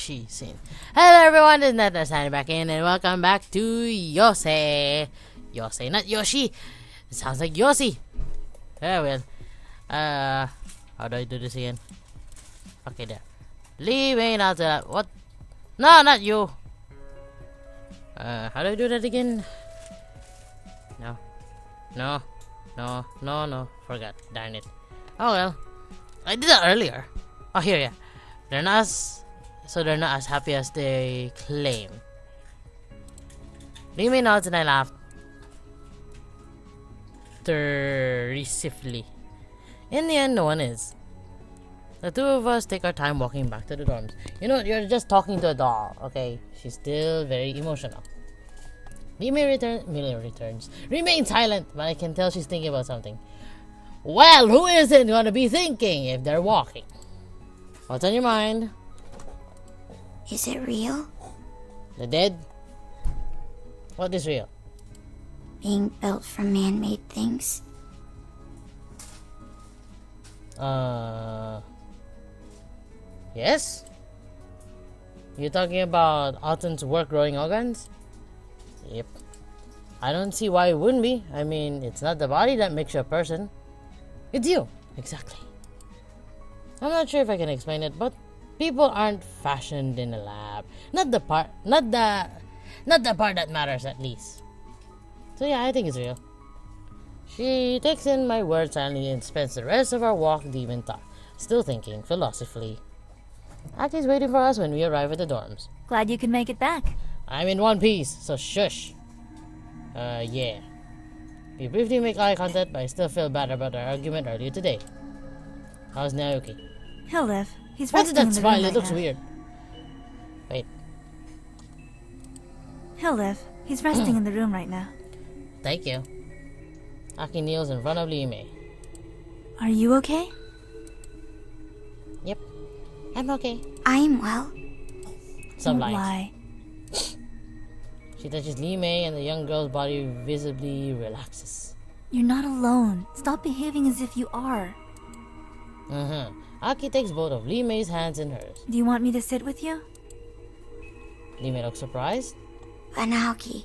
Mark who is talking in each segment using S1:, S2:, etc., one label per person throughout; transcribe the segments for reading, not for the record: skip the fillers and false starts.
S1: Yoshi scene. Hello everyone, this is Natnarf signing back in, and welcome back to Yousei. Yousei, not Yoshi. It sounds like Yoshi. Oh well. How do I do this again? Okay, there. Leaving out that. What? No, not you. How do I do that again? No. Forgot. Darn it. Oh well. I did that earlier. Oh, here, yeah. They're not as happy as they claim. Leave nods and I laughed derisively. In the end, no one is. The two of us take our time walking back to the dorms. You know, you're just talking to a doll, okay? She's still very emotional. Mila returns. Remain silent, but I can tell she's thinking about something. Well, who isn't gonna be thinking if they're walking? What's on your mind?
S2: Is it real?
S1: The dead? What is real?
S2: Being built from man-made things?
S1: Yes? You talking about Autumn's work growing organs? Yep. I don't see why it wouldn't be. I mean, it's not the body that makes you a person. It's you. Exactly. I'm not sure if I can explain it, but people aren't fashioned in a lab. Not the part that matters, at least. So yeah, I think it's real. She takes in my words silently and spends the rest of our walk deep in thought, still thinking philosophically. Aki's waiting for us when we arrive at the dorms.
S3: Glad you could make it back.
S1: I'm in one piece, so shush. Yeah. We briefly make eye contact, but I still feel bad about our argument earlier today. How's Naoki?
S3: He'll live. He's
S1: What's
S3: resting
S1: that
S3: in the
S1: smile?
S3: room
S1: It
S3: right
S1: looks
S3: now.
S1: weird. Wait.
S3: He'll live. He's resting in the room right now.
S1: Thank you. Aki kneels in front of Lime.
S3: Are you okay?
S1: Yep. I'm okay.
S2: I'm well.
S1: Some
S3: Don't
S1: lines.
S3: lie.
S1: She touches Lime and the young girl's body visibly relaxes.
S3: You're not alone. Stop behaving as if you are.
S1: Aki takes both of Lime's hands in hers.
S3: Do you want me to sit with you?
S1: Lime looks surprised.
S2: Naoki,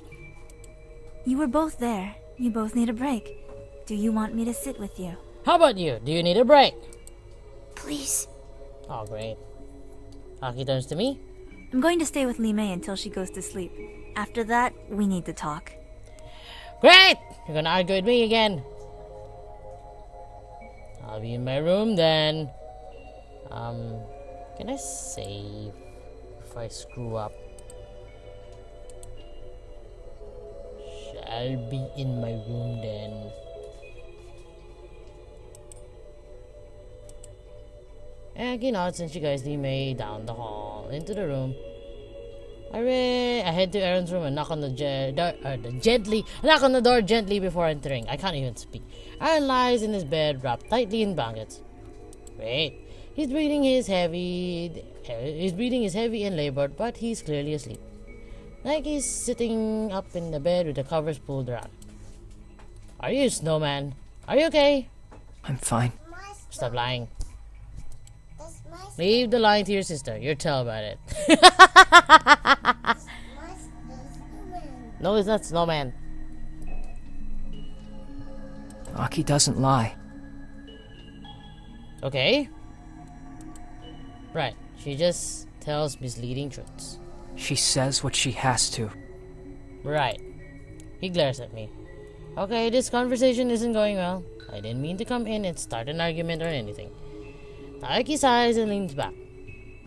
S3: You were both there. You both need a break. Do you want me to sit with you?
S1: How about you? Do you need a break?
S2: please.
S1: Oh, great. Aki turns to me.
S3: I'm going to stay with Lime until she goes to sleep. After that, we need to talk.
S1: Great! You're gonna argue with me again. I'll be in my room then. Can I save if I screw up? Shall be in my room then. Aki nods and she guides me down the hall into the room. I head to Aaron's room and knock on the door gently before entering. I can't even speak. Aaron lies in his bed, wrapped tightly in blankets. Wait, his breathing is heavy and labored, but he's clearly asleep. Like he's sitting up in the bed with the covers pulled around. Are you, Snowman? Are you okay?
S4: I'm fine.
S1: Stop lying. Leave the lying to your sister. You'll tell about it. No, it's not Snowman.
S4: Aki doesn't lie.
S1: Okay. Right. She just tells misleading truths.
S4: She says what she has to.
S1: Right. He glares at me. Okay, this conversation isn't going well. I didn't mean to come in and start an argument or anything. Naoki sighs and leans back.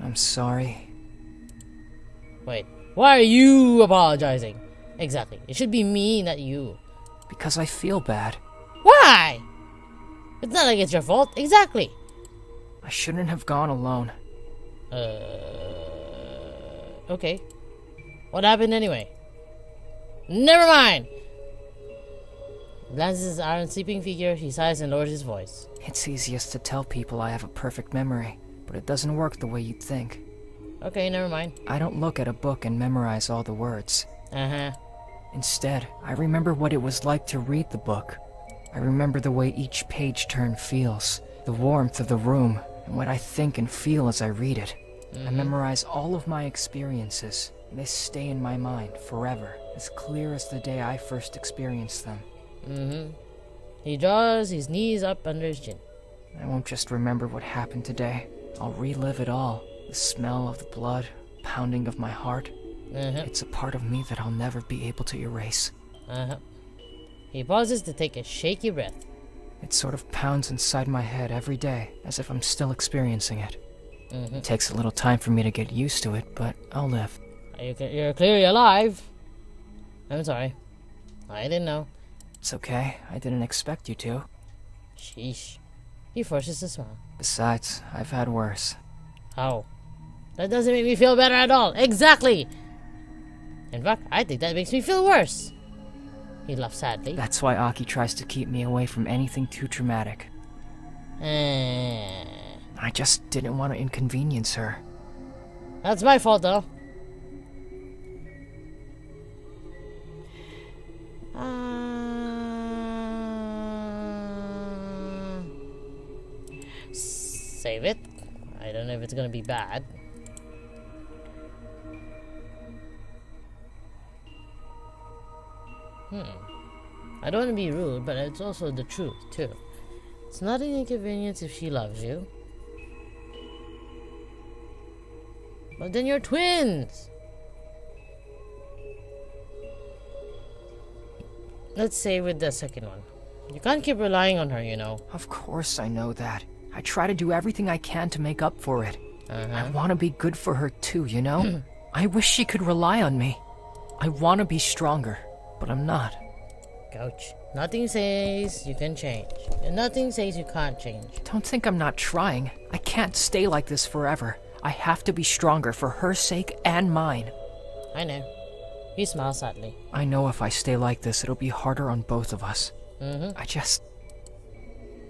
S4: I'm sorry.
S1: Wait, why are you apologizing? Exactly. It should be me, not you.
S4: Because I feel bad.
S1: Why? It's not like it's your fault. Exactly.
S4: I shouldn't have gone alone.
S1: Okay. What happened anyway? Never mind! Glances at Aaron's sleeping figure, he sighs and lowers his voice.
S4: It's easiest to tell people I have a perfect memory, but it doesn't work the way you'd think.
S1: Okay, never mind.
S4: I don't look at a book and memorize all the words.
S1: Uh-huh.
S4: Instead, I remember what it was like to read the book. I remember the way each page turn feels, the warmth of the room, and what I think and feel as I read it. I memorize all of my experiences. They stay in my mind forever, as clear as the day I first experienced them.
S1: He draws his knees up under his chin.
S4: I won't just remember what happened today. I'll relive it all. The smell of the blood, pounding of my heart. It's a part of me that I'll never be able to erase.
S1: He pauses to take a shaky breath.
S4: It sort of pounds inside my head every day, as if I'm still experiencing it. It takes a little time for me to get used to it, but I'll live.
S1: You're clearly alive. I'm sorry. I didn't know.
S4: It's okay. I didn't expect you to.
S1: Sheesh. He forces a smile.
S4: Besides, I've had worse.
S1: How? That doesn't make me feel better at all. Exactly! In fact, I think that makes me feel worse. He laughs sadly.
S4: That's why Aki tries to keep me away from anything too traumatic. I just didn't want to inconvenience her.
S1: That's my fault, though. Save it. I don't know if it's gonna be bad. I don't want to be rude, but it's also the truth, too. It's not an inconvenience if she loves you. But then you're twins! Let's say with the second one. You can't keep relying on her, you know.
S4: Of course I know that. I try to do everything I can to make up for it. I want to be good for her too, you know? I wish she could rely on me. I want to be stronger, but I'm not.
S1: Ouch. Nothing says you can change. And nothing says you can't change.
S4: Don't think I'm not trying. I can't stay like this forever. I have to be stronger for her sake and mine.
S1: I know. He smiles sadly.
S4: I know if I stay like this, it'll be harder on both of us. I just...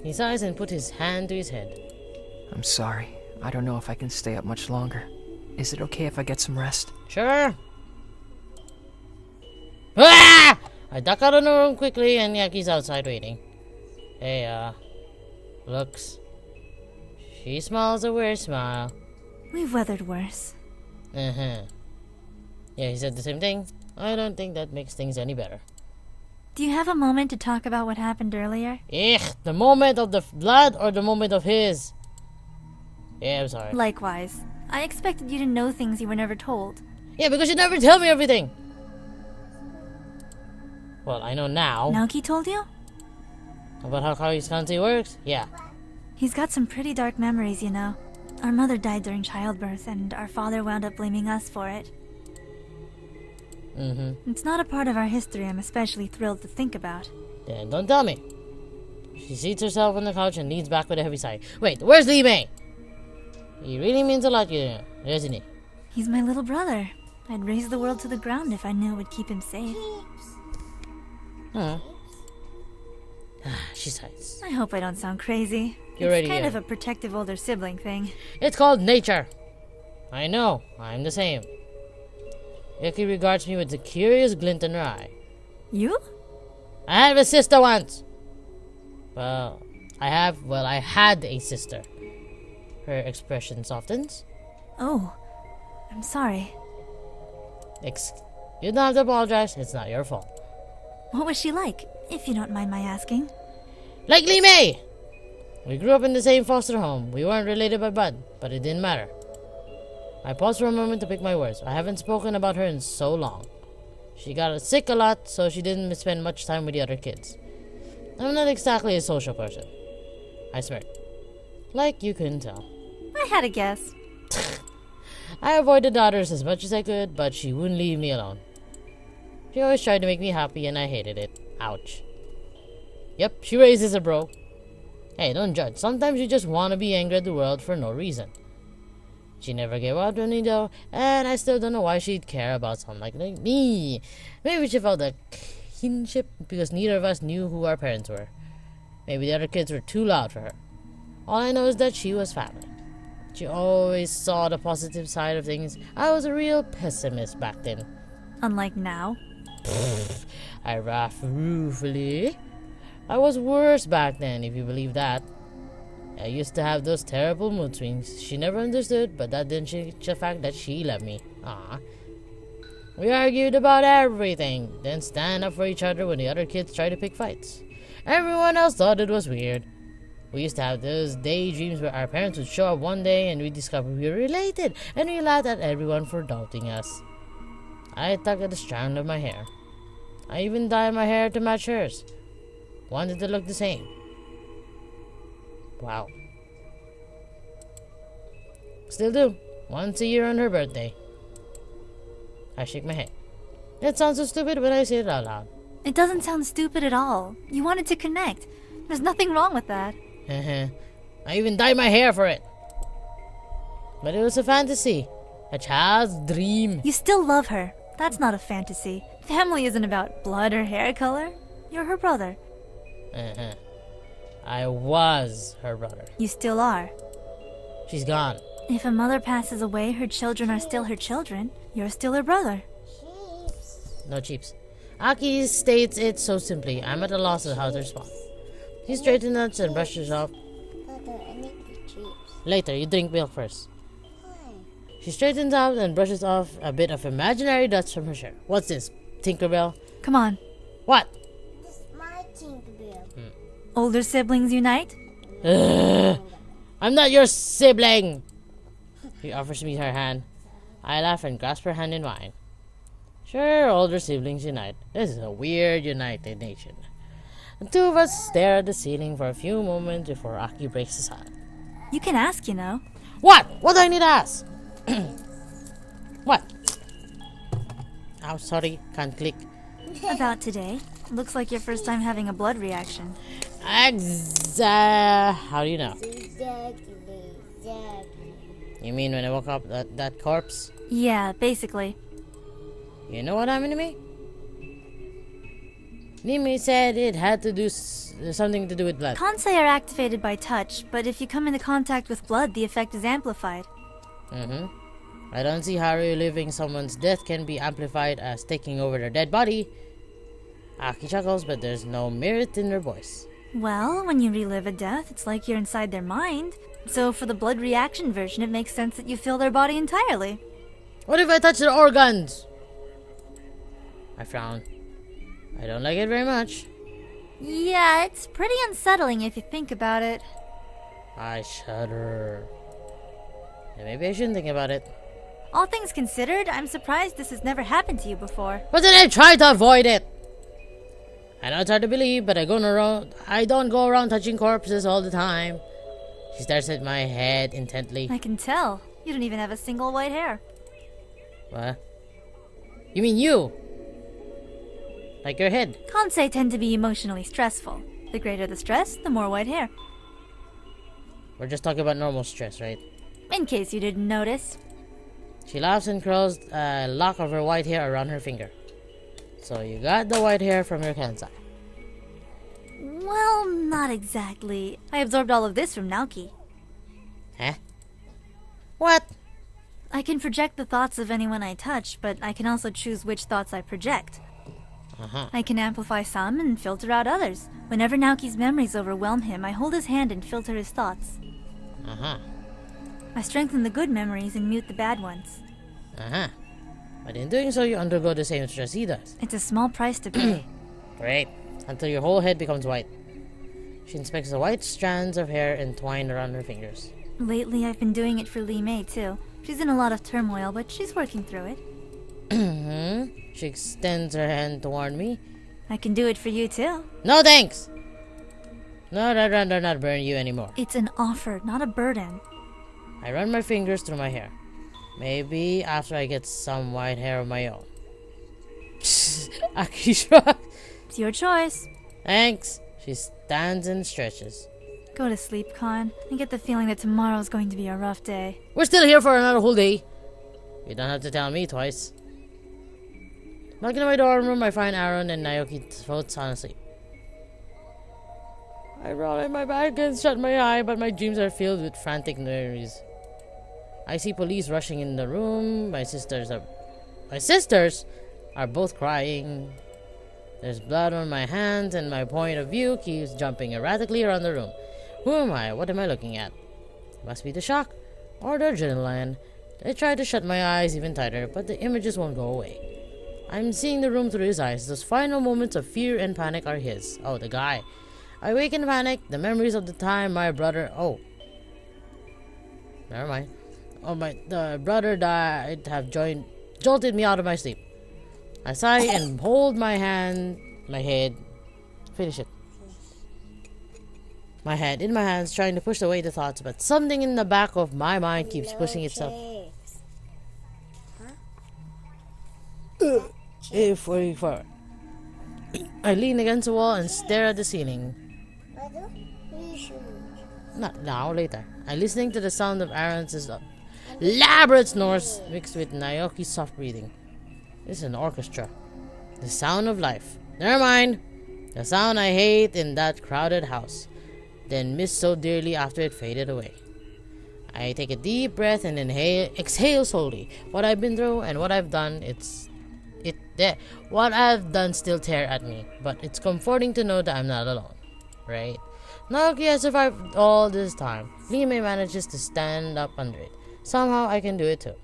S1: He sighs and puts his hand to his head.
S4: I'm sorry. I don't know if I can stay up much longer. Is it okay if I get some rest?
S1: Sure. Ah! I duck out of the room quickly and Yaki's outside waiting. Hey, looks. She smiles a weird smile.
S3: We've weathered worse.
S1: Yeah, he said the same thing. I don't think that makes things any better.
S3: Do you have a moment to talk about what happened earlier?
S1: The moment of the blood or the moment of his? Yeah, I'm sorry.
S3: Likewise. I expected you to know things you were never told.
S1: Yeah, because you never tell me everything. Well, I know now.
S3: Naoki told you?
S1: About how Kawi's Kanzi works? Yeah.
S3: He's got some pretty dark memories, you know. Our mother died during childbirth, and our father wound up blaming us for it. It's not a part of our history I'm especially thrilled to think about.
S1: Then don't tell me. She seats herself on the couch and leans back with a heavy sigh. Wait, where's Li Mei? He really means a lot, you know, doesn't he?
S3: He's my little brother. I'd raise the world to the ground if I knew it would keep him safe.
S1: She sighs.
S3: I hope I don't sound crazy. It's kind of a protective older sibling thing.
S1: It's called nature. I know, I'm the same. Yuki regards me with a curious glint in her eye.
S3: You?
S1: I had a sister once. Well, I had a sister. Her expression softens.
S3: Oh, I'm sorry.
S1: You don't have to apologize, it's not your fault.
S3: What was she like, if you don't mind my asking?
S1: Like Li Mei! We grew up in the same foster home. We weren't related by blood, but it didn't matter. I paused for a moment to pick my words. I haven't spoken about her in so long. She got sick a lot, so she didn't spend much time with the other kids. I'm not exactly a social person. I smirked. Like you couldn't tell.
S3: I had a guess.
S1: I avoided daughters as much as I could, but she wouldn't leave me alone. She always tried to make me happy and I hated it. Ouch. Yep, she raises a bro. Hey, don't judge. Sometimes you just want to be angry at the world for no reason. She never gave up on me though, and I still don't know why she'd care about someone like me. Maybe she felt a kinship because neither of us knew who our parents were. Maybe the other kids were too loud for her. All I know is that she was family. She always saw the positive side of things. I was a real pessimist back then.
S3: Unlike now?
S1: I laughed ruefully. I was worse back then, if you believe that. I used to have those terrible mood swings. She never understood, but that didn't change the fact that she loved me. Ah. We argued about everything, then stand up for each other when the other kids tried to pick fights. Everyone else thought it was weird. We used to have those daydreams where our parents would show up one day and we discovered we were related, and we laughed at everyone for doubting us. I tugged at the strand of my hair. I even dyed my hair to match hers. Wanted to look the same. Wow. Still do. Once a year on her birthday. I shake my head. That sounds so stupid when I say it out loud.
S3: It doesn't sound stupid at all. You wanted to connect. There's nothing wrong with that.
S1: I even dyed my hair for it. But it was a fantasy. A child's dream.
S3: You still love her. That's not a fantasy. Family isn't about blood or hair color. You're her brother.
S1: I was her brother.
S3: You still are.
S1: She's gone.
S3: If a mother passes away, her children are still her children. You're still her brother.
S1: No cheaps. Aki states it so simply. I'm at a loss of how to respond. He straightens up and brushes off. Later, you drink milk first. She straightens up and brushes off a bit of imaginary dust from her shirt. What's this? Tinkerbell?
S3: Come on.
S1: What?
S2: This is my Tinkerbell.
S3: Older siblings unite?
S1: I'm not your sibling! She offers me her hand. I laugh and grasp her hand in mine. Sure, older siblings unite. This is a weird United Nation. The two of us stare at the ceiling for a few moments before Aki breaks his heart.
S3: You can ask, you know.
S1: What? What do I need to ask? What? Oh, sorry. Can't click.
S3: About today. Looks like your first time having a blood reaction.
S1: How do you know? You mean when I woke up that corpse?
S3: Yeah, basically.
S1: You know what happened to me? Nimi said it had to do something to do with blood.
S3: Kansei are activated by touch, but if you come into contact with blood, the effect is amplified.
S1: I don't see how reliving someone's death can be amplified as taking over their dead body. Aki chuckles, but there's no merit in her voice.
S3: Well, when you relive a death, it's like you're inside their mind. So for the blood reaction version, it makes sense that you feel their body entirely.
S1: What if I touch their organs? I frown. I don't like it very much.
S3: Yeah, it's pretty unsettling if you think about it.
S1: I shudder. And maybe I shouldn't think about it.
S3: All things considered, I'm surprised this has never happened to you before.
S1: But then I try to avoid it. I know it's hard to believe, but I don't go around touching corpses all the time. She stares at my head intently.
S3: I can tell. You don't even have a single white hair.
S1: What? You mean you? Like your head?
S3: Kansei tend to be emotionally stressful. The greater the stress, the more white hair.
S1: We're just talking about normal stress, right?
S3: In case you didn't notice.
S1: She laughs and curls a lock of her white hair around her finger. So you got the white hair from your Kansai.
S3: Well, not exactly. I absorbed all of this from Naoki.
S1: Huh? What?
S3: I can project the thoughts of anyone I touch, but I can also choose which thoughts I project. I can amplify some and filter out others. Whenever Naoki's memories overwhelm him, I hold his hand and filter his thoughts. I strengthen the good memories and mute the bad ones.
S1: But in doing so, you undergo the same stress he does.
S3: It's a small price to pay.
S1: Great. Until your whole head becomes white. She inspects the white strands of hair entwined around her fingers.
S3: Lately, I've been doing it for Lee Mei, too. She's in a lot of turmoil, but she's working through it.
S1: She extends her hand toward me.
S3: I can do it for you, too.
S1: No thanks! No, I'd rather not burn you anymore.
S3: It's an offer, not a burden.
S1: I run my fingers through my hair. Maybe after I get some white hair of my own. Aki shrugs.
S3: It's your choice.
S1: Thanks. She stands and stretches.
S3: Go to sleep, Con. I get the feeling that tomorrow's going to be a rough day.
S1: We're still here for another whole day. You don't have to tell me twice. Back in my dorm room, I find Aaron and Naoki float sound asleep. I roll in my back and shut my eye, but my dreams are filled with frantic memories. I see police rushing in the room. My sisters are both crying. There's blood on my hands, and my point of view keeps jumping erratically around the room. Who am I? What am I looking at? Must be the shock or the adrenaline. I try to shut my eyes even tighter, but the images won't go away. I'm seeing the room through his eyes. Those final moments of fear and panic are his. Oh, the guy. I wake in panic. The memories of the time my brother... Oh. Never mind. Oh, the brother died have jolted me out of my sleep. I sigh and hold my head. Finish it. My head in my hands, trying to push away the thoughts, but something in the back of my mind keeps pushing itself. A44. I lean against the wall and stare at the ceiling. Not now, later. I'm listening to the sound of Aaron's elaborate snores mixed with Naoki's soft breathing. This is an orchestra. The sound of life. Never mind. The sound I hate in that crowded house, then missed so dearly after it faded away. I take a deep breath and exhale slowly. What I've been through and what I've done, what I've done still tear at me, but it's comforting to know that I'm not alone, right? Naoki has survived all this time. Lime manages to stand up under it. Somehow I can do it too.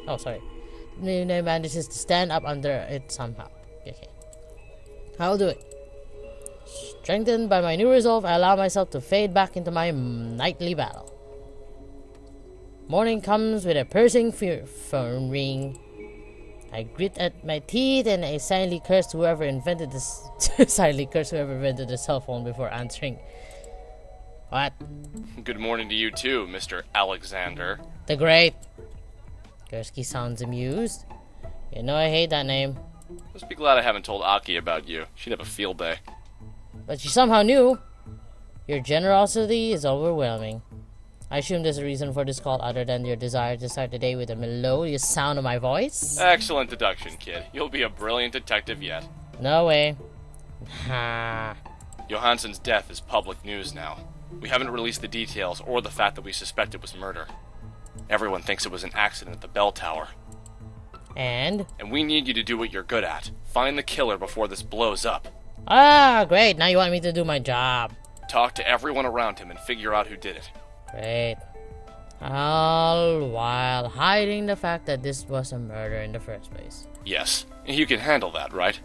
S1: Oh, sorry. Lime manages to stand up under it somehow. Okay. I'll do it. Strengthened by my new resolve, I allow myself to fade back into my nightly battle. Morning comes with a piercing phone ring. I grit at my teeth and I silently curse whoever invented the cell phone before answering. What?
S5: Good morning to you too, Mr. Alexander.
S1: The Great. Gursky sounds amused. You know I hate that name.
S5: Must be glad I haven't told Aki about you. She'd have a field day.
S1: But she somehow knew. Your generosity is overwhelming. I assume there's a reason for this call other than your desire to start the day with the melodious sound of my voice?
S5: Excellent deduction, kid. You'll be a brilliant detective yet.
S1: No way. Ha.
S5: Johansson's death is public news now. We haven't released the details or the fact that we suspect it was murder. Everyone thinks it was an accident at the bell tower.
S1: And
S5: we need you to do what you're good at. Find the killer before this blows up.
S1: Ah, great. Now you want me to do my job.
S5: Talk to everyone around him and figure out who did it.
S1: Great. All while hiding the fact that this was a murder in the first place.
S5: Yes. You can handle that, right?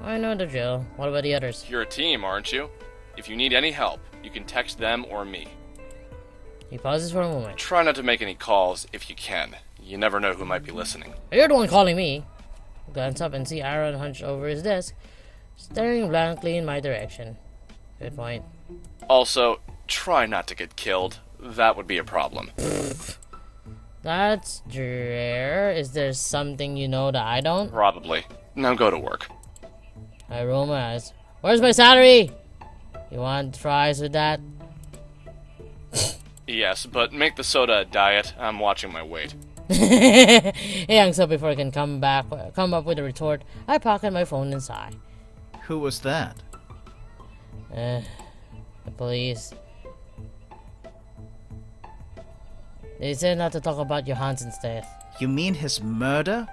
S1: I know the drill. What about the others?
S5: You're a team, aren't you? If you need any help, you can text them or me.
S1: He pauses for a moment.
S5: Try not to make any calls if you can. You never know who might be listening.
S1: You're the one calling me. Glance up and see Aaron hunched over his desk, staring blankly in my direction. Good point.
S5: Also, try not to get killed. That would be a problem.
S1: That's rare. Is there something you know that I don't?
S5: Probably. Now go to work.
S1: I roll my eyes. Where's my salary? You want fries with that?
S5: Yes, but make the soda a diet. I'm watching my weight.
S1: He hangs up before I can come up with a retort. I pocket my phone and sigh.
S6: Who was that?
S1: The police. They said not to talk about Johansson's death.
S6: You mean his murder?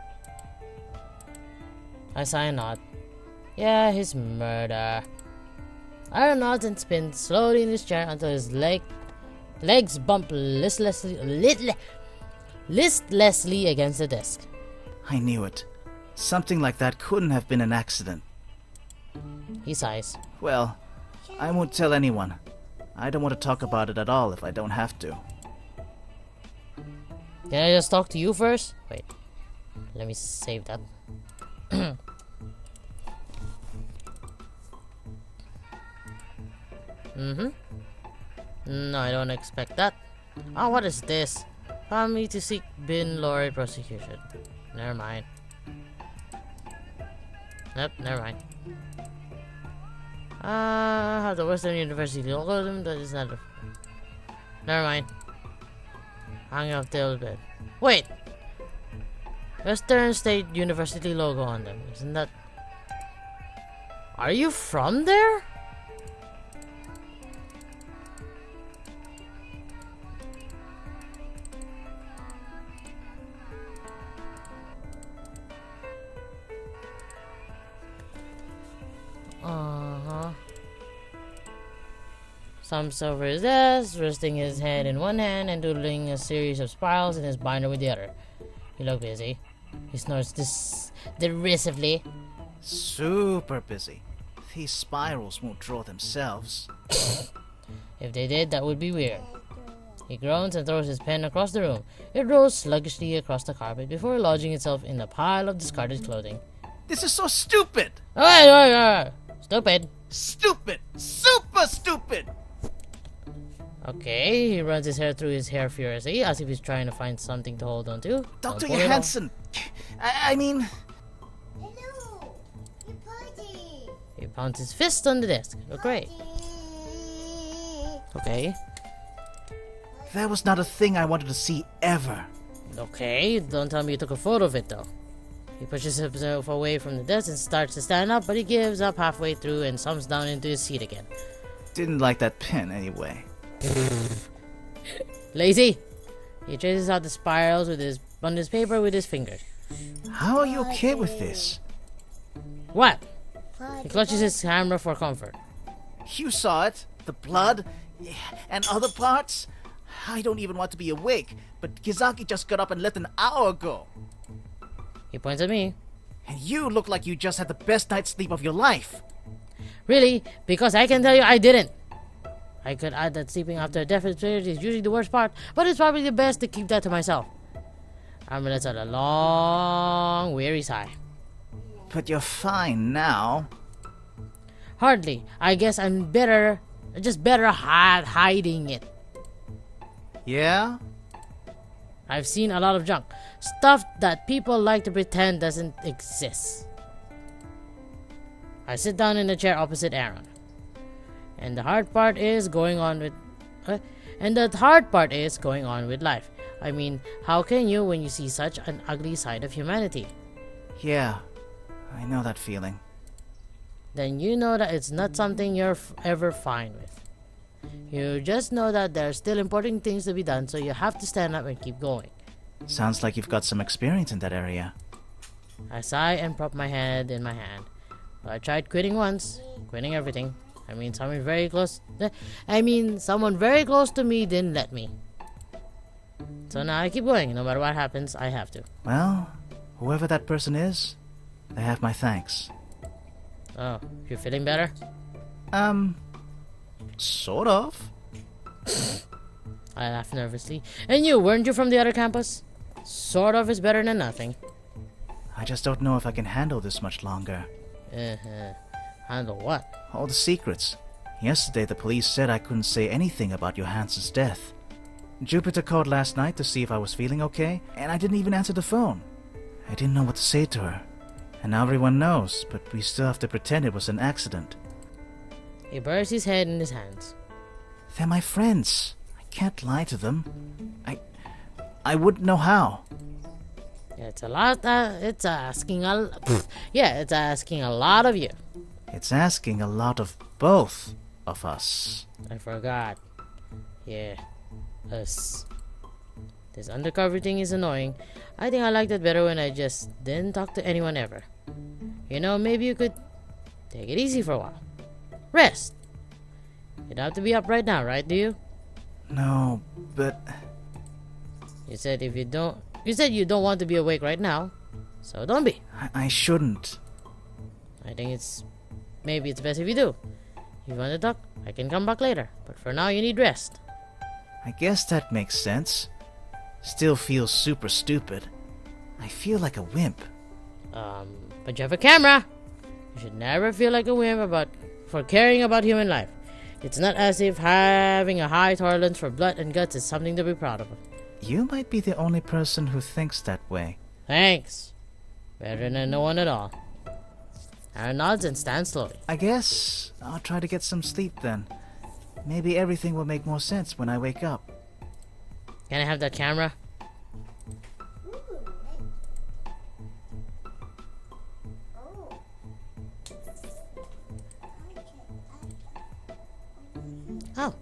S1: I sigh and nod. Yeah, his murder. Aaron nods and spins slowly in his chair until his legs bump listlessly against the desk.
S6: I knew it. Something like that couldn't have been an accident.
S1: He sighs.
S6: Well, I won't tell anyone. I don't want to talk about it at all if I don't have to.
S1: Can I just talk to you first? Wait. Let me save that. No, I don't expect that. Oh, what is this? Found me to seek Bin Lori prosecution. Never mind. Nope, never mind. Have the Western University logo. That is not a... Never mind. Hang up till bed. Wait! Western State University logo on them. Isn't that... Are you from there? Slumps over his desk, resting his head in one hand and doodling a series of spirals in his binder with the other. He looked busy. He snorts derisively.
S6: Super busy. These spirals won't draw themselves.
S1: If they did, that would be weird. He groans and throws his pen across the room. It rolls sluggishly across the carpet before lodging itself in a pile of discarded clothing.
S6: This is so stupid!
S1: Alright. Stupid.
S6: Stupid! Super stupid!
S1: Okay, he runs his hair through his hair furiously, as if he's trying to find something to hold on to.
S6: Dr.
S1: Don't pull it
S6: Johansson! I mean...
S2: Hello! Your party!
S1: off. He pounds his fist on the desk. Look great. Okay.
S6: That was not a thing I wanted to see ever.
S1: Okay, don't tell me you took a photo of it though. He pushes himself away from the desk and starts to stand up, but he gives up halfway through and slumps down into his seat again.
S6: Didn't like that pen anyway.
S1: Lazy! He traces out the spirals on his paper with his fingers.
S6: How are you okay with this?
S1: What? He clutches his camera for comfort.
S6: You saw it. The blood. And other parts. I don't even want to be awake, but Kizaki just got up and left an hour ago.
S1: He points at me.
S6: And you look like you just had the best night's sleep of your life.
S1: Really? Because I can tell you I didn't. I could add that sleeping after a definite period is usually the worst part, but it's probably the best to keep that to myself. I'm lets out a long, weary sigh.
S6: But you're fine now.
S1: Hardly. I guess I'm just better hiding it.
S6: Yeah?
S1: I've seen a lot of junk. Stuff that people like to pretend doesn't exist. I sit down in the chair opposite Aaron. And the hard part is going on with life. I mean, how can you when you see such an ugly side of humanity?
S6: Yeah, I know that feeling.
S1: Then you know that it's not something you're ever fine with. You just know that there are still important things to be done, so you have to stand up and keep going.
S6: Sounds like you've got some experience in that area.
S1: I sigh and prop my head in my hand. I tried quitting once, quitting everything. Someone very close to me didn't let me. So now I keep going. No matter what happens, I have to.
S6: Well, whoever that person is, they have my thanks.
S1: Oh, you're feeling better?
S6: Sort of.
S1: I laugh nervously. And you, weren't you from the other campus? Sort of is better than nothing.
S6: I just don't know if I can handle this much longer.
S1: Handle what?
S6: All the secrets. Yesterday the police said I couldn't say anything about Johansson's death. Jupiter called last night to see if I was feeling okay, and I didn't even answer the phone. I didn't know what to say to her. And now everyone knows, but we still have to pretend it was an accident.
S1: He buries his head in his hands.
S6: They're my friends. I can't lie to them. I wouldn't know how.
S1: It's a lot. It's asking a lot of you.
S6: It's asking a lot of both of us.
S1: I forgot. Yeah, us. This undercover thing is annoying. I think I liked it better when I just didn't talk to anyone ever. You know, maybe you could take it easy for a while. Rest. You don't have to be up right now, right? Do you?
S6: No, but
S1: You said you don't want to be awake right now, so don't be.
S6: I shouldn't.
S1: I think maybe it's best if you do. If you want to talk, I can come back later. But for now, you need rest.
S6: I guess that makes sense. Still feels super stupid. I feel like a wimp.
S1: But you have a camera. You should never feel like a wimp for caring about human life. It's not as if having a high tolerance for blood and guts is something to be proud of.
S6: You might be the only person who thinks that way.
S1: Thanks. Better than no one at all. Aaron nods and stands slowly.
S6: I guess I'll try to get some sleep then. Maybe everything will make more sense when I wake up.
S1: Can I have that camera? Oh.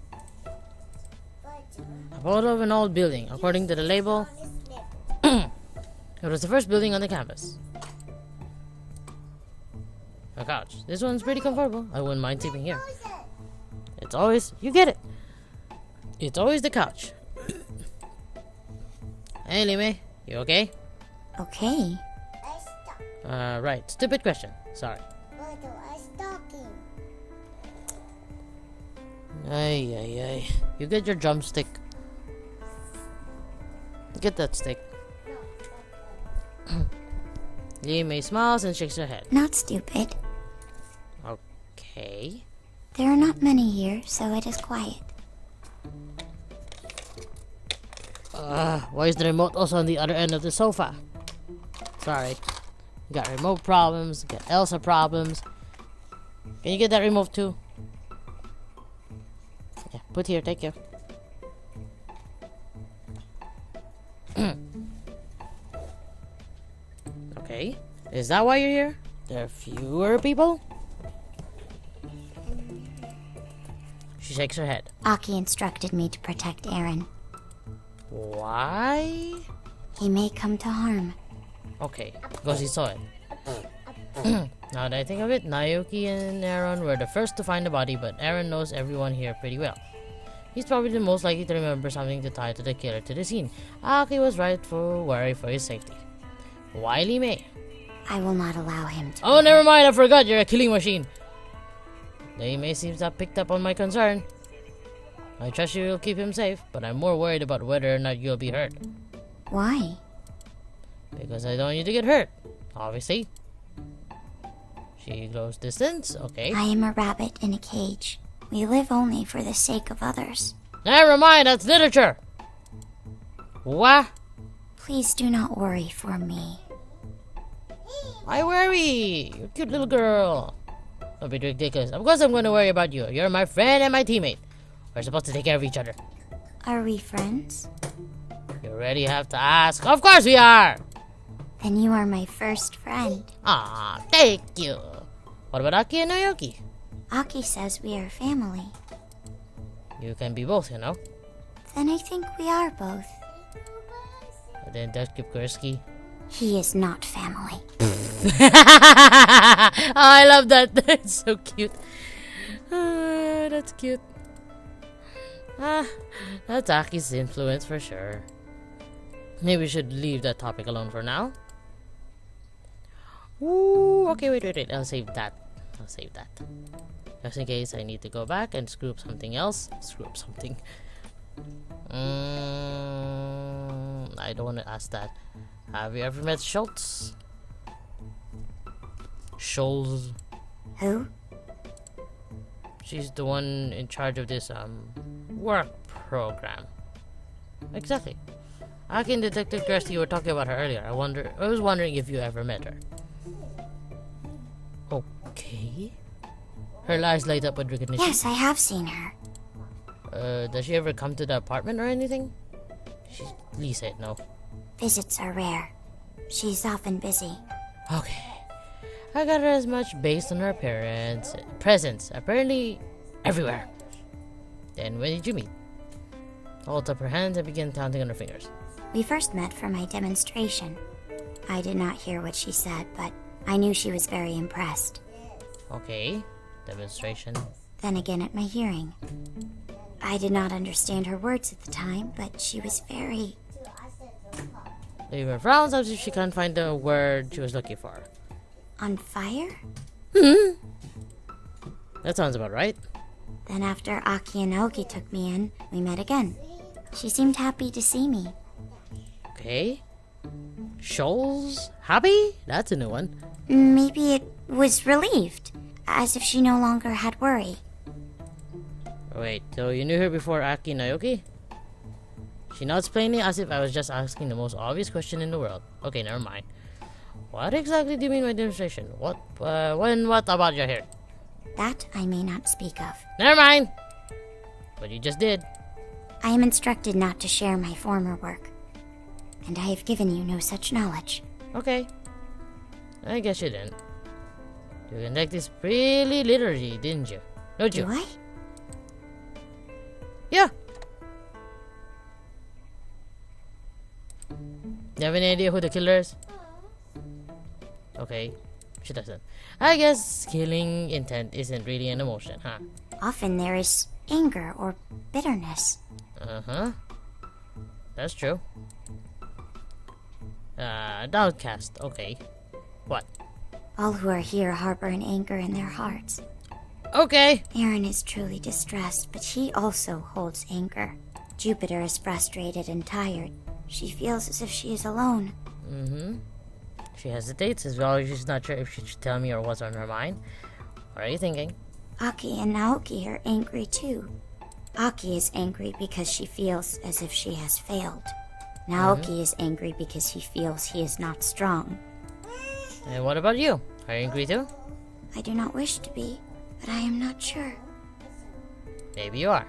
S1: A photo of an old building. According to the label, it was the first building on the campus. A couch. This one's pretty comfortable. I wouldn't mind sleeping here. It's always, you get it. It's always the couch. Hey, Lime, you okay?
S2: Okay.
S1: Right, stupid question. Sorry. Ay, ay, ay. You get your drumstick. Get that stick. Lime smiles and shakes her head.
S2: Not stupid.
S1: Okay.
S2: There are not many here, so it is quiet.
S1: Why is the remote also on the other end of the sofa? Sorry. Got remote problems, got Elsa problems. Can you get that remote too? Yeah, put here, thank you. Okay. Is that why you're here? There are fewer people? She shakes her head.
S2: Aki instructed me to protect Aaron.
S1: Why?
S2: He may come to harm.
S1: Okay, because he saw it. Now that I think of it, Naoki and Aaron were the first to find the body, but Aaron knows everyone here pretty well. He's probably the most likely to remember something to tie to the killer to the scene. Aki was right for worry for his safety. Wily May.
S2: I will not allow him to.
S1: Oh, never mind, I forgot you're a killing machine. They may seem to have picked up on my concern. I trust you will keep him safe, but I'm more worried about whether or not you'll be hurt.
S2: Why?
S1: Because I don't want you to get hurt, obviously. She goes distance, okay.
S2: I am a rabbit in a cage. We live only for the sake of others.
S1: Never mind, that's literature. What?
S2: Please do not worry for me.
S1: I worry. You're a cute little girl. Don't be ridiculous. Of course I'm going to worry about you. You're my friend and my teammate. We're supposed to take care of each other.
S2: Are we friends?
S1: You already have to ask. Of course we are.
S2: Then you are my first friend.
S1: Ah, thank you. What about Aki and Naoki?
S2: Aki says we are family.
S1: You can be both, you know.
S2: Then I think we are both.
S1: And then Detective Kursky.
S2: He is not family.
S1: Oh, I love that. That's so cute. That's cute. That's Aki's influence for sure. Maybe we should leave that topic alone for now. Ooh, okay, wait. I'll save that. Just in case I need to go back and screw up something else. I don't want to ask that. Have you ever met Schultz? Schultz.
S2: Who?
S1: She's the one in charge of this work program. Exactly. Aki and Detective Kirsty were talking about her earlier. I was wondering if you ever met her. Okay. Her eyes light up with recognition.
S2: Yes, I have seen her.
S1: Does she ever come to the apartment or anything? Lee said no.
S2: Visits are rare. She's often busy.
S1: Okay. I got her as much based on her presence, apparently everywhere. Then when did you meet? Hold up her hands and began counting on her fingers.
S2: We first met for my demonstration. I did not hear what she said, but I knew she was very impressed.
S1: Okay, demonstration.
S2: Then again at my hearing. I did not understand her words at the time, but she was very...
S1: Leave frowns as if she can't find the word she was looking for.
S2: On fire?
S1: That sounds about right.
S2: Then after Aki and Naoki took me in, we met again. She seemed happy to see me.
S1: Okay. Shoals? Happy? That's a new one.
S2: Maybe it was relieved, as if she no longer had worry.
S1: Wait, so you knew her before Aki and Naoki? She nods plainly as if I was just asking the most obvious question in the world. Okay, never mind. What exactly do you mean by demonstration? What about your hair?
S2: That I may not speak of.
S1: Never mind! But you just did.
S2: I am instructed not to share my former work. And I have given you no such knowledge.
S1: Okay. I guess you didn't. You conduct this pretty literally, didn't you? Don't you?
S2: Do I?
S1: Yeah. Do you have any idea who the killer is? Okay. she doesn't. I guess killing intent isn't really an emotion, huh?
S2: Often there is anger or bitterness.
S1: Uh-huh. That's true. Downcast. Okay. What?
S2: All who are here harbor an anger in their hearts.
S1: Okay.
S2: Aaron is truly distressed, but she also holds anger. Jupiter is frustrated and tired. She feels as if she is alone.
S1: Mm-hmm. She hesitates as well. She's not sure if she should tell me or what's on her mind. What are you thinking?
S2: Aki and Naoki are angry too. Aki is angry because she feels as if she has failed. Naoki is angry because he feels he is not strong.
S1: And what about you? Are you angry too?
S2: I do not wish to be, but I am not sure.
S1: Maybe you are.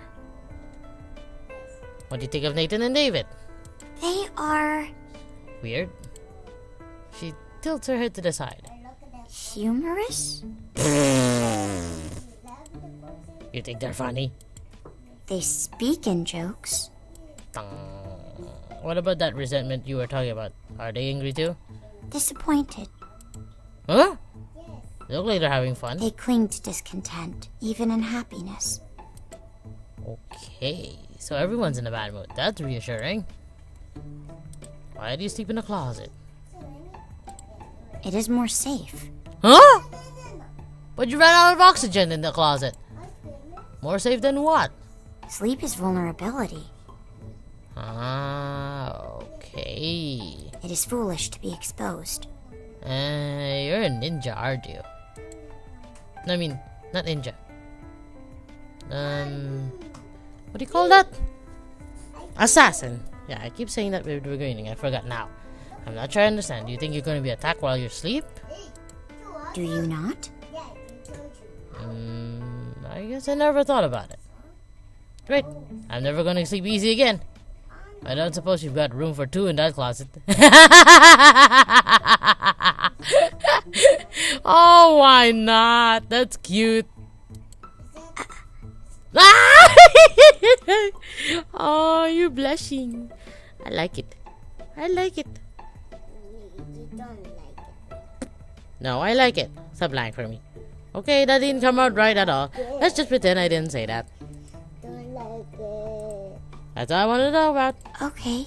S1: What do you think of Nathan and David?
S2: They are
S1: Weird. She tilts her head to the side.
S2: humorous?
S1: You think they're funny?
S2: They speak in jokes.
S1: What about that resentment you were talking about? Are they angry too?
S2: Disappointed.
S1: Huh? They look like they're having fun.
S2: They cling to discontent, even in happiness.
S1: Okay, so everyone's in a bad mood. That's reassuring. Why do you sleep in a closet?
S2: It is more safe.
S1: Huh? But you ran out of oxygen in the closet. More safe than what?
S2: Sleep is vulnerability.
S1: Okay.
S2: It is foolish to be exposed.
S1: You're a ninja, aren't you? I mean, not ninja. What do you call that? Assassin. Yeah, I keep saying that at the beginning. I forgot now. I'm not sure I understand. Do you think you're going to be attacked while you sleep?
S2: Do you not?
S1: I guess I never thought about it. Great. I'm never going to sleep easy again. I don't suppose you've got room for two in that closet. Oh, why not? That's cute. Oh, you're blushing. I like it. I like it. No, I like it. Stop lying for me. Okay, that didn't come out right at all. Let's just pretend I didn't say that. That's all I wanted to know about.
S2: Okay.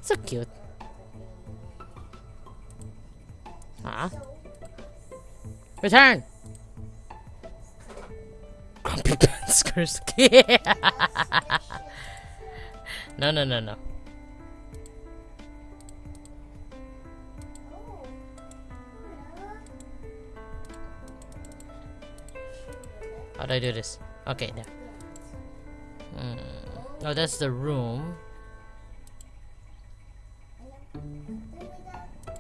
S1: So cute. Huh? Return! Grumpy pants curse. No. How do I do this? Okay, there. Oh, that's the room.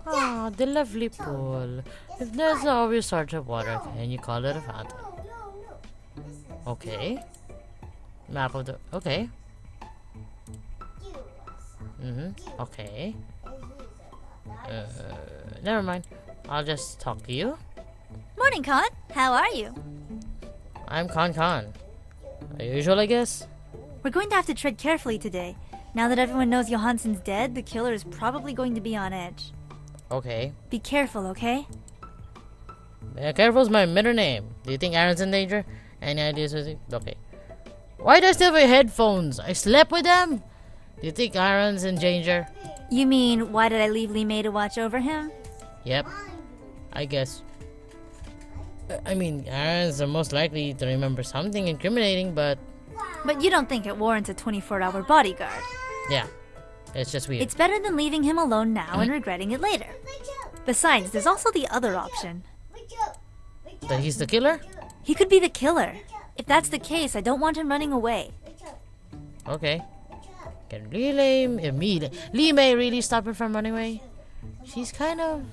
S1: Ah, the lovely pool. If there's always sorts of water, can you call it a fountain? Okay. Map of the... Okay. Okay. Never mind. I'll just talk to you.
S3: Morning, Con. How are you?
S1: I'm Con. Usual, I guess.
S3: We're going to have to tread carefully today. Now that everyone knows Johansen's dead, the killer is probably going to be on edge.
S1: Okay.
S3: Be careful, okay?
S1: Careful's my middle name. Do you think Aaron's in danger? Any ideas? Okay. Why do I still have headphones? I slept with them? Do you think Aaron's in danger?
S3: You mean, why did I leave Lee May to watch over him?
S1: Yep. I guess. I mean, Aaron's the most likely to remember something incriminating, but...
S3: But you don't think it warrants a 24-hour bodyguard?
S1: Yeah. It's just weird.
S3: It's better than leaving him alone now and regretting it later. Besides, there's also the other option.
S1: That he's the killer?
S3: He could be the killer. If that's the case, I don't want him running away.
S1: Okay. Can Lee May really stop her from running away? She's kind of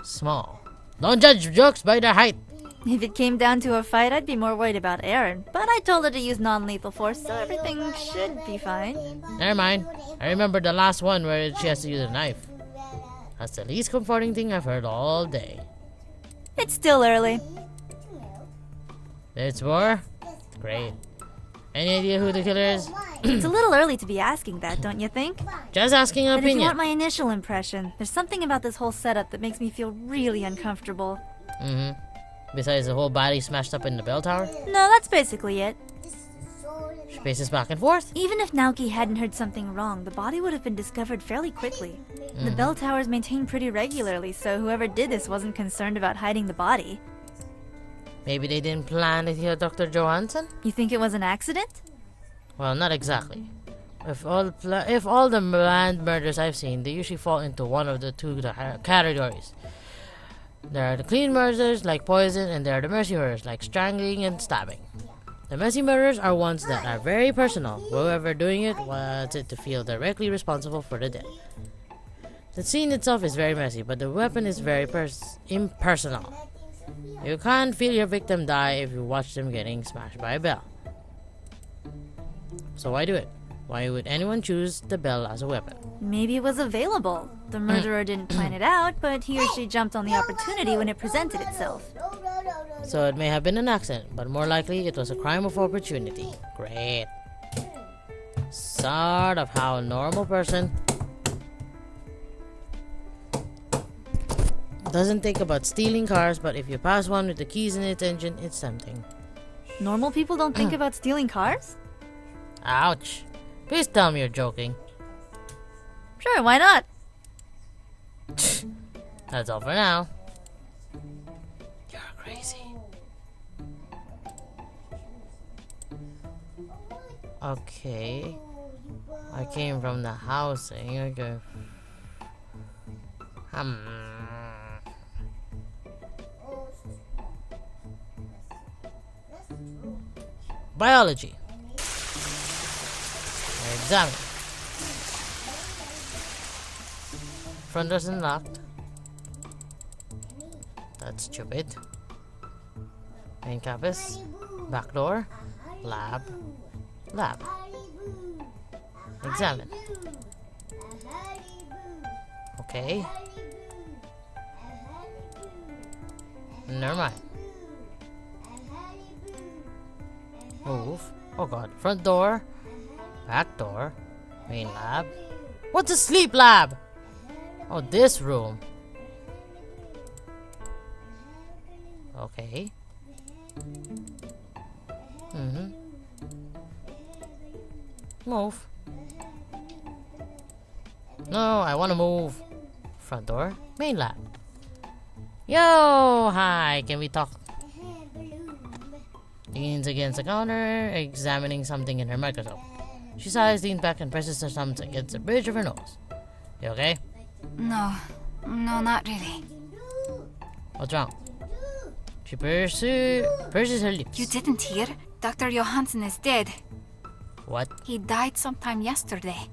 S1: small. Don't judge jokes by their height.
S3: If it came down to a fight, I'd be more worried about Aaron. But I told her to use non-lethal force, so everything should be fine.
S1: Never mind. I remember the last one where she has to use a knife. That's the least comforting thing I've heard all day.
S3: It's still early.
S1: It's more? Great. Any idea who the killer is?
S3: It's a little early to be asking that, don't you think?
S1: Just asking an
S3: But if you
S1: opinion.
S3: want my initial impression, there's something about this whole setup that makes me feel really uncomfortable.
S1: Besides the whole body smashed up in the bell tower,
S3: No, that's basically it.
S1: she paces back and forth.
S3: Even if Naoki hadn't heard something wrong, the body would have been discovered fairly quickly. The bell tower is maintained pretty regularly, so whoever did this wasn't concerned about hiding the body.
S1: Maybe they didn't plan to kill Dr. Johansson?
S3: You think it was an accident?
S1: Well, not exactly. If all the planned murders I've seen, they usually fall into one of the two categories. There are the clean murders, like poison, and there are the messy murders, like strangling and stabbing. The messy murders are ones that are very personal. Whoever doing it wants it to feel directly responsible for the death. The scene itself is very messy, but the weapon is very impersonal. You can't feel your victim die if you watch them getting smashed by a bell. So why do it? Why would anyone choose the bell as a weapon?
S3: Maybe it was available. The murderer didn't plan it out, but he or she jumped on the opportunity when it presented itself.
S1: So it may have been an accident, but more likely it was a crime of opportunity. Great. Sort of how a normal person doesn't think about stealing cars, but if you pass one with the keys in its engine, it's tempting.
S3: Normal people don't think about stealing cars?
S1: Ouch. Please tell me you're joking.
S3: Sure, why not?
S1: That's all for now. You're crazy. Okay. I came from the housing. Okay. Biology. Examine. Front door's unlocked. That's stupid. Main campus. Back door. Lab. Lab. Examine. Okay. Never mind. Move. Oh god. Front door. Back door. Main lab. What's a sleep lab? Oh, this room. Okay. Move. No, I want to move. Front door. Main lab. Yo, hi. Can we talk? Leans against the counter, examining something in her microscope. She sighs, leans back, and presses her thumbs against the bridge of her nose. You okay?
S7: No, not really.
S1: What's wrong? She purses her lips.
S7: You didn't hear? Dr. Johansson is dead.
S1: What?
S7: He died sometime yesterday.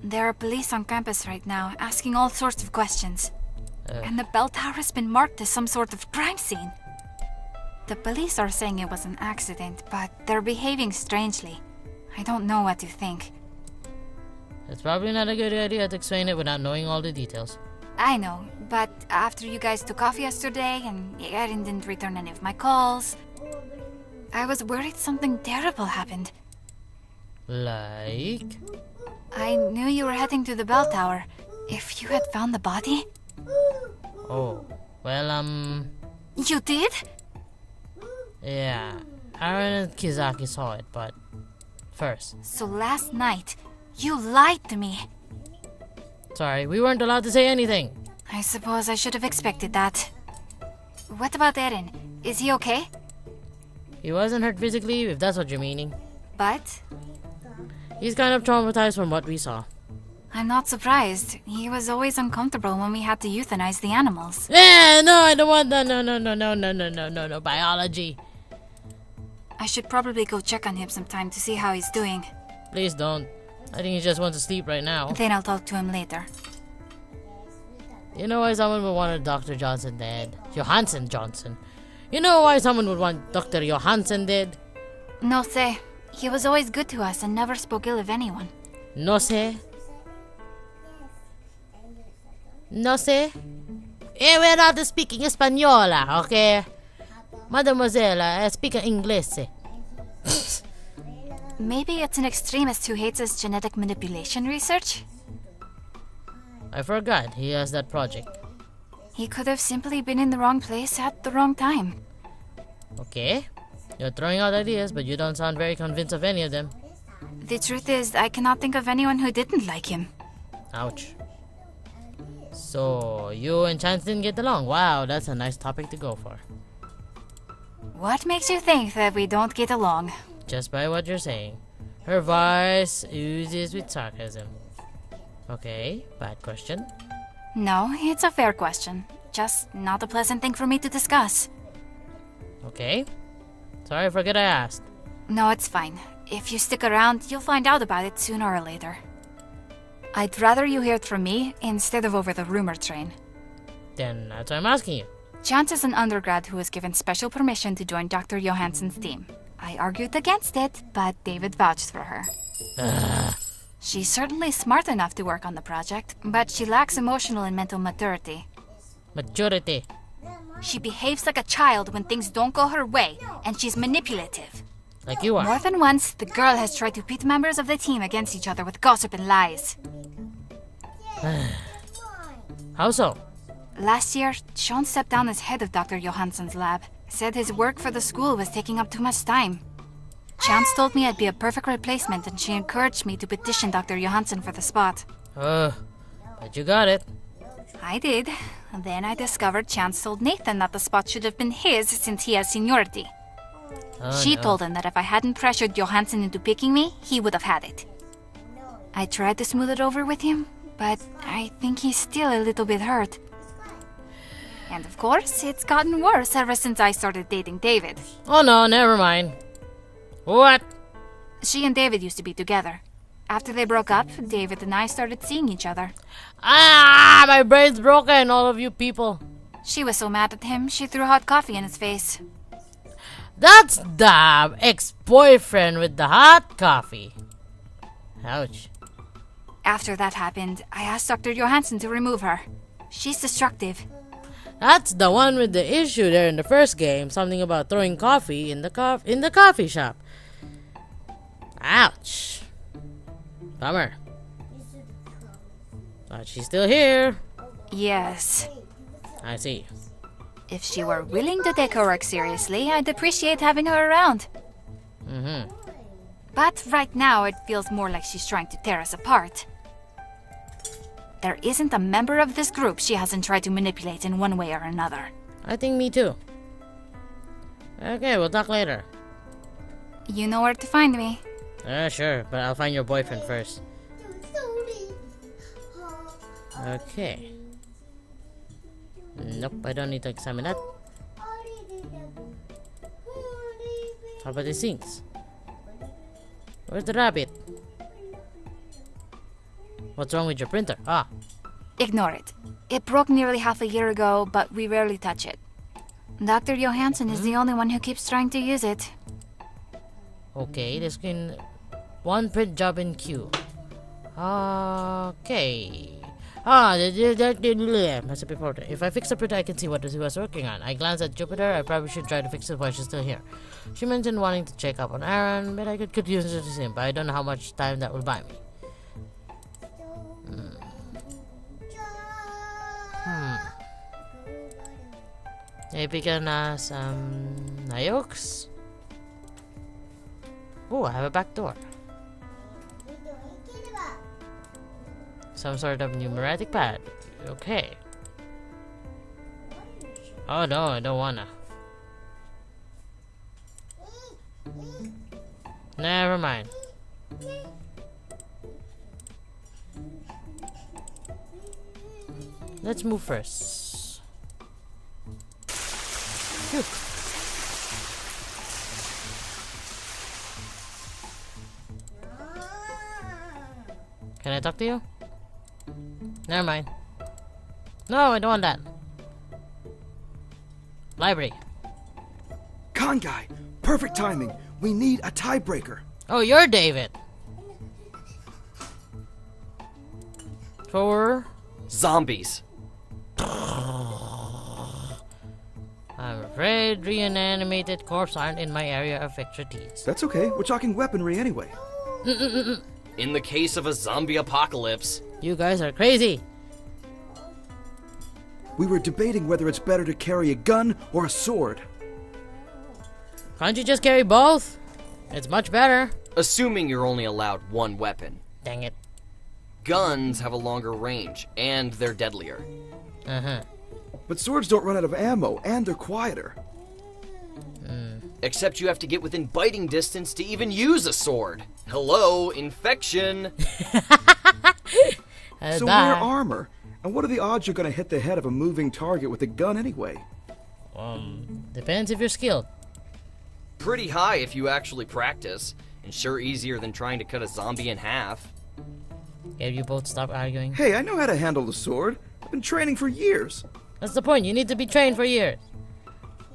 S7: There are police on campus right now, asking all sorts of questions. And the bell tower has been marked as some sort of crime scene. The police are saying it was an accident, but they're behaving strangely. I don't know what to think.
S1: It's probably not a good idea to explain it without knowing all the details.
S7: I know, but after you guys took off yesterday and Erin didn't return any of my calls, I was worried something terrible happened.
S1: Like?
S7: I knew you were heading to the bell tower. If you had found the body?
S1: Oh, well,
S7: You did?
S1: yeah. Aaron and Kizaki saw it, but first.
S7: So last night, you lied to me.
S1: Sorry, we weren't allowed to say anything.
S7: I suppose I should have expected that. What about Erin? Is he okay?
S1: He wasn't hurt physically, if that's what you're meaning.
S7: But
S1: He's kind of traumatized from what we saw.
S7: I'm not surprised. He was always uncomfortable when we had to euthanize the animals.
S1: Yeah, no, I don't want that. No, biology.
S7: I should probably go check on him sometime to see how he's doing.
S1: Please don't. I think he just wants to sleep right now.
S7: Then I'll talk to him later.
S1: You know why someone would want a Dr. Johnson dead? Johansson. You know why someone would want Dr. Johansson dead?
S7: No sé. He was always good to us and never spoke ill of anyone.
S1: No sé. No sé. We're not speaking Española, okay? Mademoiselle, speak English.
S7: Maybe it's an extremist who hates his genetic manipulation research?
S1: I forgot he has that project.
S7: He could have simply been in the wrong place at the wrong time.
S1: Okay. You're throwing out ideas, but you don't sound very convinced of any of them.
S7: The truth is, I cannot think of anyone who didn't like him.
S1: Ouch. So, you and Chance didn't get along. Wow, that's a nice topic to go for.
S7: What makes you think that we don't get along?
S1: Just by what you're saying. Her voice oozes with sarcasm. Okay, bad question.
S7: No, it's a fair question. Just not a pleasant thing for me to discuss.
S1: Okay. Sorry, I forget I asked.
S7: No, it's fine. If you stick around, you'll find out about it sooner or later. I'd rather you hear it from me instead of over the rumor train.
S1: Then that's why I'm asking you.
S7: Chance is an undergrad who was given special permission to join Dr. Johansson's team. I argued against it, but David vouched for her. She's certainly smart enough to work on the project, but she lacks emotional and mental maturity.
S1: Maturity.
S7: She behaves like a child when things don't go her way, and she's manipulative.
S1: Like you are.
S7: More than once, the girl has tried to pit members of the team against each other with gossip and lies.
S1: How so?
S7: Last year, Sean stepped down as head of Dr. Johansson's lab. Said his work for the school was taking up too much time. Chance told me I'd be a perfect replacement, and she encouraged me to petition Dr. Johansson for the spot.
S1: But you got it.
S7: I did. Then I discovered Chance told Nathan that the spot should have been his since he has seniority. She told him that if I hadn't pressured Johansson into picking me, he would have had it. I tried to smooth it over with him, but I think he's still a little bit hurt. And of course, it's gotten worse ever since I started dating David.
S1: Oh no, never mind. What?
S7: She and David used to be together. After they broke up, David and I started seeing each other.
S1: Ah, my brain's broken, all of you people.
S7: She was so mad at him, she threw hot coffee in his face.
S1: That's the ex-boyfriend with the hot coffee. Ouch.
S7: After that happened, I asked Dr. Johansson to remove her. She's destructive.
S1: That's the one with the issue there in the first game. Something about throwing coffee in the coffee shop. Ouch. Bummer. But she's still here.
S7: Yes.
S1: I see.
S7: If she were willing to take her work seriously, I'd appreciate having her around. But right now, it feels more like she's trying to tear us apart. There isn't a member of this group she hasn't tried to manipulate in one way or another.
S1: I think me too. Okay, we'll talk later.
S7: You know where to find me.
S1: Sure, but I'll find your boyfriend first. Okay. Nope, I don't need to examine that. How about the sinks? Where's the rabbit? What's wrong with your printer? Ah.
S7: Ignore it. It broke nearly half a year ago, but we rarely touch it. Dr. Johansson is the only one who keeps trying to use it.
S1: Okay, the screen. One print job in queue. Okay. Message before. If I fix the printer, I can see what he was working on. I glanced at Jupiter. I probably should try to fix it while she's still here. She mentioned wanting to check up on Aaron, but I could use it to see him. But I don't know how much time that will buy me. Maybe gonna some Nayokes. Oh, I have a back door. Some sort of numeric pad. Okay. Oh no, I don't wanna. Never mind. Let's move first. Phew. Can I talk to you? Never mind. No, I don't want that. Library.
S8: Con guy, perfect timing. We need a tiebreaker.
S1: Oh, you're David. For
S9: zombies.
S1: I'm afraid reanimated corpses aren't in my area of expertise.
S8: That's okay. We're talking weaponry anyway.
S9: In the case of a zombie apocalypse.
S1: You guys are crazy.
S8: We were debating whether it's better to carry a gun or a sword.
S1: Can't you just carry both? It's much better.
S9: Assuming you're only allowed one weapon.
S1: Dang it.
S9: Guns have a longer range, and they're deadlier.
S8: But swords don't run out of ammo, and they're quieter.
S9: Except you have to get within biting distance to even use a sword. Hello, infection.
S8: So wear armor. And what are the odds you're gonna hit the head of a moving target with a gun anyway?
S1: Depends if you're skilled.
S9: Pretty high if you actually practice, and sure easier than trying to cut a zombie in half.
S1: Can you both stop arguing?
S8: Hey, I know how to handle the sword. I've been training for years.
S1: That's the point. You need to be trained for years.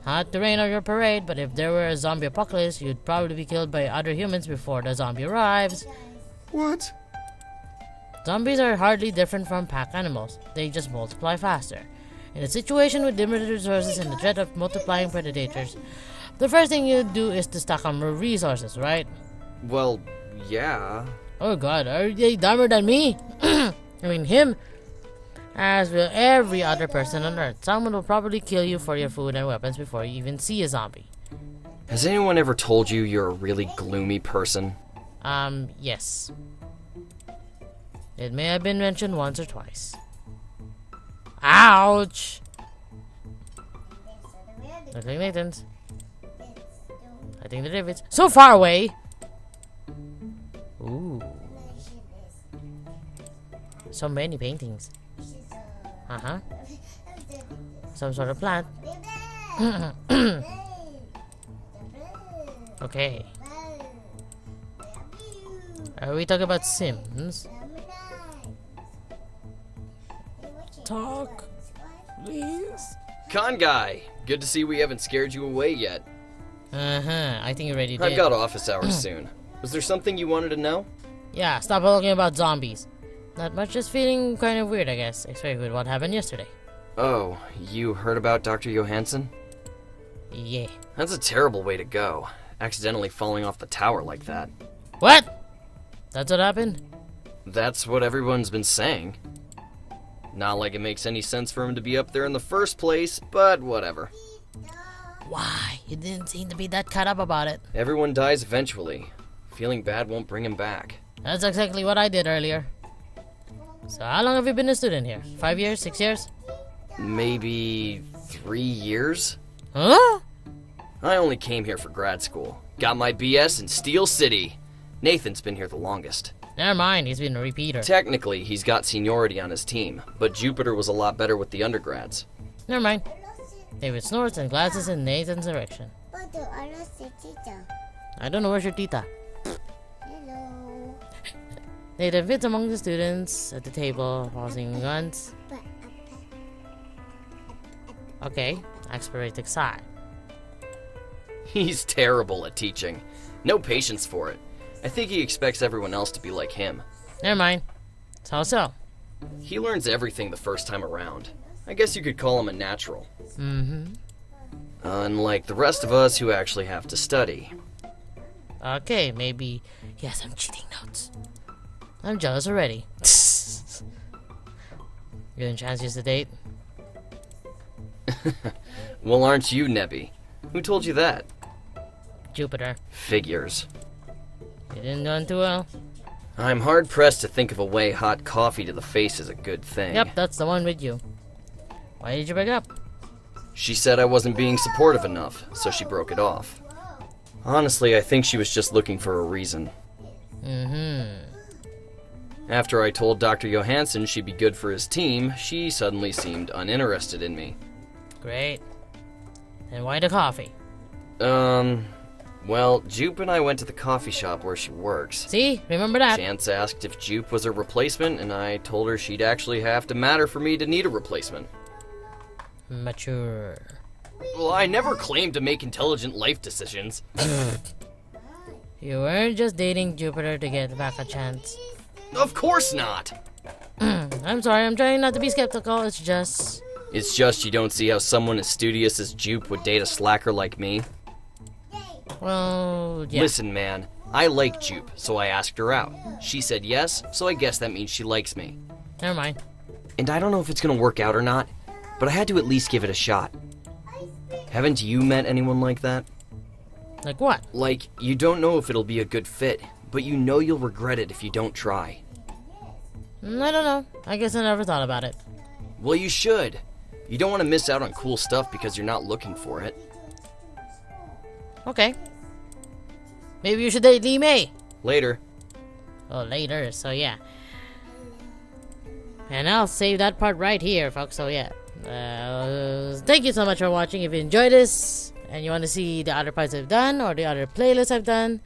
S1: Not to rain on your parade, but if there were a zombie apocalypse, you'd probably be killed by other humans before the zombie arrives.
S8: What?
S1: Zombies are hardly different from pack animals. They just multiply faster. In a situation with limited resources and the threat of multiplying predators, the first thing you do is to stock on more resources, right?
S9: Well, yeah.
S1: Oh god, are they dumber than me? I mean him. As will every other person on Earth. Someone will probably kill you for your food and weapons before you even see a zombie.
S9: Has anyone ever told you you're a really gloomy person?
S1: Yes. It may have been mentioned once or twice. Ouch! Looks like Nathan's. I think the David's so far away! Ooh. So many paintings. Some sort of plant. Okay. Are we talking about Sims? Talk, please.
S9: Con guy, good to see we haven't scared you away yet.
S1: I think you already did.
S9: I've got office hours soon. Was there something you wanted to know?
S1: Yeah, stop talking about zombies. Not much, just feeling kind of weird, I guess. Especially with what happened yesterday.
S9: Oh, you heard about Dr. Johansson?
S1: Yeah.
S9: That's a terrible way to go. Accidentally falling off the tower like that.
S1: What? That's what happened?
S9: That's what everyone's been saying. Not like it makes any sense for him to be up there in the first place, but whatever.
S1: Why? You didn't seem to be that cut up about it.
S9: Everyone dies eventually. Feeling bad won't bring him back.
S1: That's exactly what I did earlier. So how long have you been a student here? 5 years? 6 years?
S9: Maybe 3 years?
S1: Huh?
S9: I only came here for grad school. Got my BS in Steel City. Nathan's been here the longest.
S1: Never mind, he's been a repeater.
S9: Technically, he's got seniority on his team, but Jupiter was a lot better with the undergrads.
S1: Never mind. David snorts and glances in Nathan's direction. I don't know where's your tita.
S2: Hello.
S1: Nathan fits among the students at the table, pausing guns. Okay, exploratic sigh.
S9: He's terrible at teaching. No patience for it. I think he expects everyone else to be like him.
S1: Never mind. So.
S9: He learns everything the first time around. I guess you could call him a natural. Unlike the rest of us who actually have to study.
S1: Okay, maybe he has some cheating notes. I'm jealous already. You and Chance used to date?
S9: Well, aren't you, Nebby? Who told you that?
S1: Jupiter.
S9: Figures.
S1: You didn't do too well.
S9: I'm hard-pressed to think of a way hot coffee to the face is a good thing.
S1: Yep, that's the one with you. Why did you break up?
S9: She said I wasn't being supportive enough, so she broke it off. Honestly, I think she was just looking for a reason. After I told Dr. Johansson she'd be good for his team, she suddenly seemed uninterested in me.
S1: Great. And why the coffee?
S9: Well, Jupe and I went to the coffee shop where she works.
S1: See? Remember that?
S9: Chance asked if Jupe was a replacement, and I told her she'd actually have to matter for me to need a replacement.
S1: Mature.
S9: Well, I never claimed to make intelligent life decisions.
S1: You weren't just dating Jupiter to get back a chance.
S9: Of course not!
S1: I'm sorry, I'm trying not to be skeptical, it's just...
S9: It's just you don't see how someone as studious as Jupe would date a slacker like me.
S1: Well, yeah.
S9: Listen, man, I like Jupe, so I asked her out. She said yes, so I guess that means she likes me.
S1: Never mind.
S9: And I don't know if it's gonna work out or not, but I had to at least give it a shot. Haven't you met anyone like that?
S1: Like what?
S9: Like, you don't know if it'll be a good fit, but you know you'll regret it if you don't try.
S1: I don't know. I guess I never thought about it.
S9: Well, you should. You don't want to miss out on cool stuff because you're not looking for it.
S1: Okay. Maybe you should date Lee May.
S9: Later.
S1: Oh, later. So yeah. And I'll save that part right here, folks. So yeah. Thank you so much for watching. If you enjoyed this and you want to see the other parts I've done or the other playlists I've done,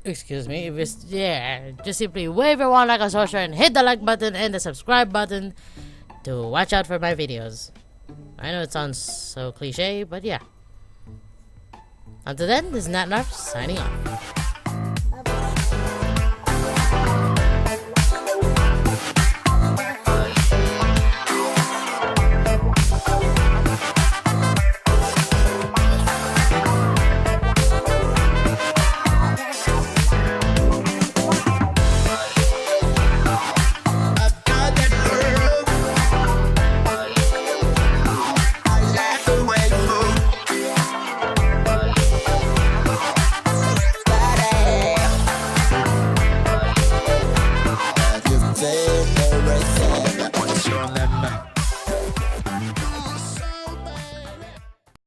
S1: excuse me, if it's, yeah, just simply wave your wand like a sorcerer and hit the like button and the subscribe button to watch out for my videos. I know it sounds so cliche, but yeah. Until then, this is Natnarf signing off.